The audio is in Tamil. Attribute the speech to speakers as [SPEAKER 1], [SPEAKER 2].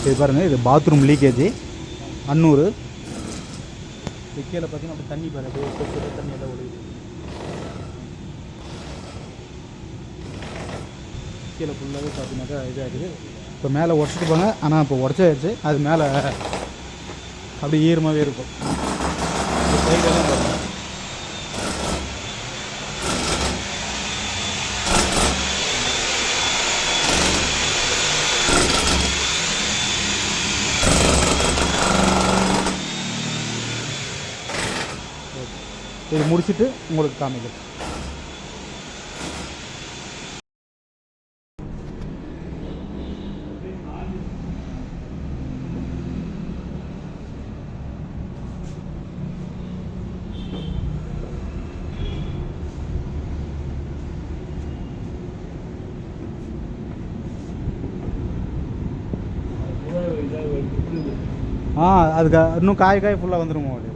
[SPEAKER 1] இது பாருங்கள், இது பாத்ரூம் லீக்கேஜ் அன்னூர். இது கீழே பார்த்தீங்கன்னா அப்படி தண்ணி பாருங்கள், அப்படியே தண்ணி எல்லாம் ஒழுகுது. கீழே ஃபுல்லாகவே பார்த்தீங்கன்னாக்கா இதாகிடுது. இப்போ மேலே உடச்சிட்டு போங்க, ஆனால் இப்போ உடச்சாயிடுச்சு. அது மேலே அப்படி ஈரமாகவே இருக்கும். சைடெல்லாம் பாருங்கள். இது முடிச்சுட்டு உங்களுக்கு காமிக்கிறேன். அதுக்கு இன்னும் காய் ஃபுல்லாக வந்துடுமோ அது.